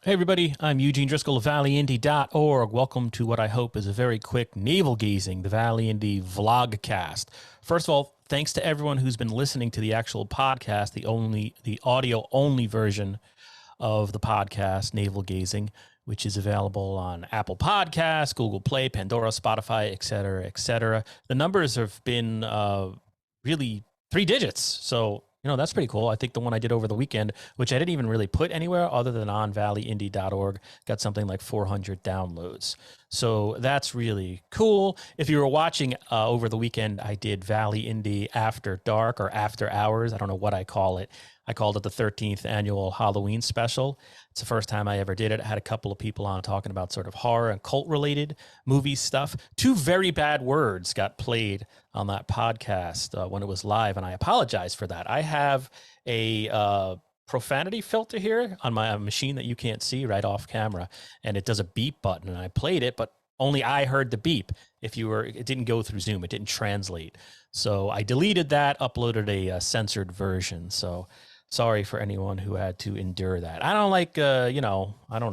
Hey everybody, I'm Eugene Driscoll of ValleyIndy.org. Welcome to what I hope is a very quick navel gazing, the Valley Indy vlogcast. First of all, thanks to everyone who's been listening to the actual podcast, the audio only version of the podcast, Navel Gazing, which is available on Apple Podcasts, Google Play, Pandora, Spotify, etc., etc. The numbers have been really three digits, so that's pretty cool. I think the one I did over the weekend, which I didn't even really put anywhere other than on valleyindy.org, got something like 400 downloads. So that's really cool. If you were watching over the weekend, I did Valley Indy After Dark or After Hours. I don't know what I call it. I called it the 13th annual Halloween special. It's the first time I ever did it. I had a couple of people on talking about sort of horror and cult related movie stuff. Two very bad words got played on that podcast when it was live, and I apologize for that. I have a profanity filter here on my machine that you can't see right off camera, and it does a beep button, and I played it, but only I heard the beep. It didn't go through Zoom, it didn't translate. So I deleted that, uploaded a censored version. So sorry for anyone who had to endure that. I don't like, I don't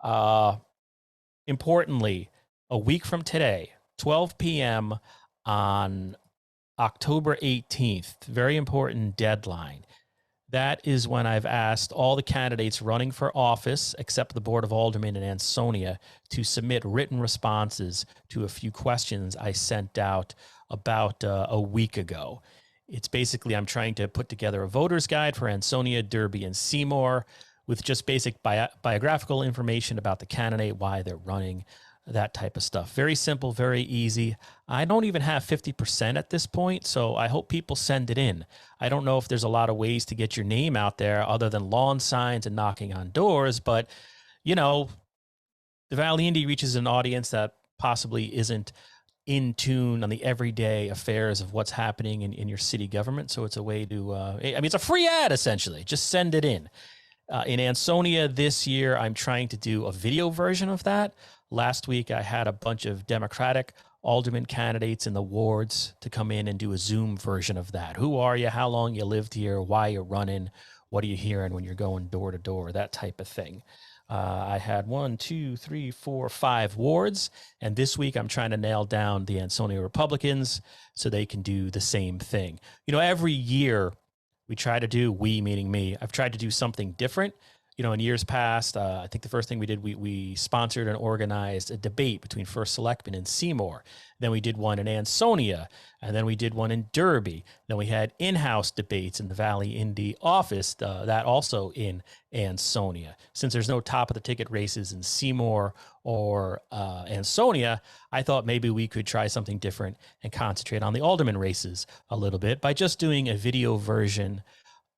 know. Importantly, a week from today, 12 p.m. on October 18th, very important deadline. That is when I've asked all the candidates running for office, except the Board of Aldermen in Ansonia, to submit written responses to a few questions I sent out about a week ago. It's basically I'm trying to put together a voter's guide for Ansonia, Derby, and Seymour with just basic biographical information about the candidate, why they're running, that type of stuff. Very simple, very easy. I don't even have 50% at this point, so I hope people send it in. I don't know if there's a lot of ways to get your name out there other than lawn signs and knocking on doors, but the Valley Indy reaches an audience that possibly isn't in tune on the everyday affairs of what's happening in your city government. So it's a way to, it's a free ad essentially. Just send it in. In Ansonia this year, I'm trying to do a video version of that. Last week, I had a bunch of Democratic alderman candidates in the wards to come in and do a Zoom version of that. Who are you? How long you lived here? Why you're running? What are you hearing when you're going door to door? That type of thing. I had 1, 2, 3, 4, 5 wards. And this week, I'm trying to nail down the Ansonia Republicans so they can do the same thing. Every year, we meaning me, I've tried to do something different. In years past, I think the first thing we did, we sponsored and organized a debate between First Selectman and Seymour. Then we did one in Ansonia, and then we did one in Derby. Then we had in-house debates in the Valley Indy office, that also in Ansonia. Since there's no top of the ticket races in Seymour or Ansonia, I thought maybe we could try something different and concentrate on the alderman races a little bit by just doing a video version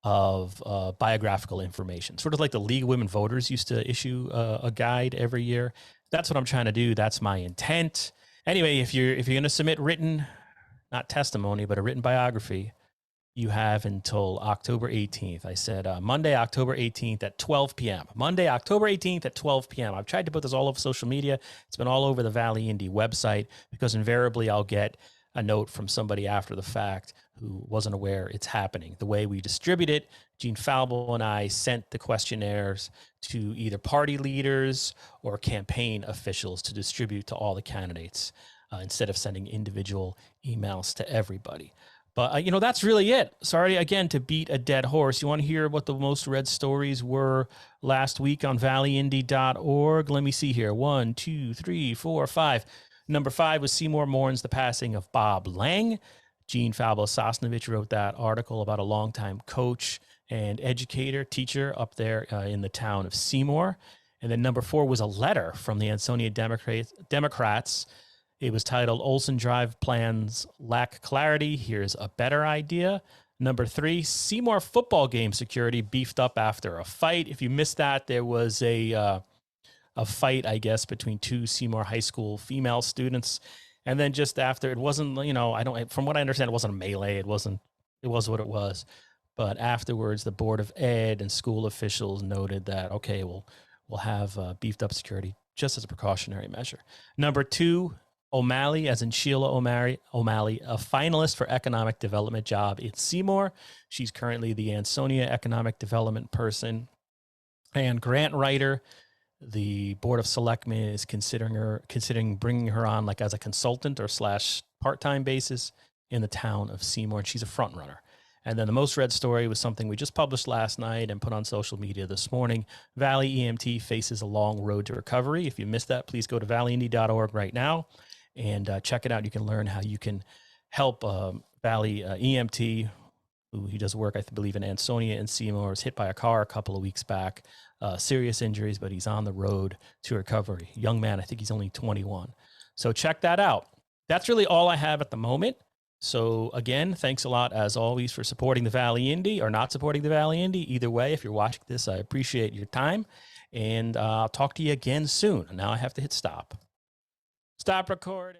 of biographical information, sort of like the League of Women Voters used to issue a guide every year. That's what I'm trying to do. That's my intent. Anyway, if you're going to submit written, not testimony, but a written biography, you have until October 18th. I said Monday, October 18th at 12 p.m. Monday, October 18th at 12 p.m. I've tried to put this all over social media. It's been all over the Valley Indy website because invariably I'll get a note from somebody after the fact who wasn't aware it's happening. The way we distribute it, Gene Falbo and I sent the questionnaires to either party leaders or campaign officials to distribute to all the candidates instead of sending individual emails to everybody. But, that's really it. Sorry, again, to beat a dead horse. You want to hear what the most read stories were last week on valleyindy.org? Let me see here. 1, 2, 3, 4, 5. Number 5 was Seymour mourns the passing of Bob Lang. Gene Falbo Sosnovich wrote that article about a longtime coach and educator, teacher up there in the town of Seymour. And then number 4 was a letter from the Ansonia Democrats. It was titled Olson Drive Plans Lack Clarity. Here's a better idea. Number 3, Seymour football game security beefed up after a fight. If you missed that, there was a fight, I guess, between 2 Seymour High School female students. And then just after, it wasn't, from what I understand, it wasn't a melee. It was what it was. But afterwards, the Board of Ed and school officials noted that, okay, we'll have beefed up security just as a precautionary measure. Number 2, O'Malley, as in Sheila O'Malley, a finalist for economic development job in Seymour. She's currently the Ansonia economic development person. And grant writer, the Board of Selectmen is considering bringing her on like as a consultant or slash part-time basis in the town of Seymour. And she's a front runner. And then the most read story was something we just published last night and put on social media this morning. Valley EMT faces a long road to recovery. If you missed that, please go to valleyindy.org right now and check it out. You can learn how you can help Valley EMT, who he does work, I believe, in Ansonia and Seymour, was hit by a car a couple of weeks back. Serious injuries, but he's on the road to recovery. Young man, I think he's only 21. So check that out. That's really all I have at the moment. So again, thanks a lot, as always, for supporting the Valley Indy or not supporting the Valley Indy. Either way, if you're watching this, I appreciate your time. And I'll talk to you again soon. Now I have to hit stop. Stop recording.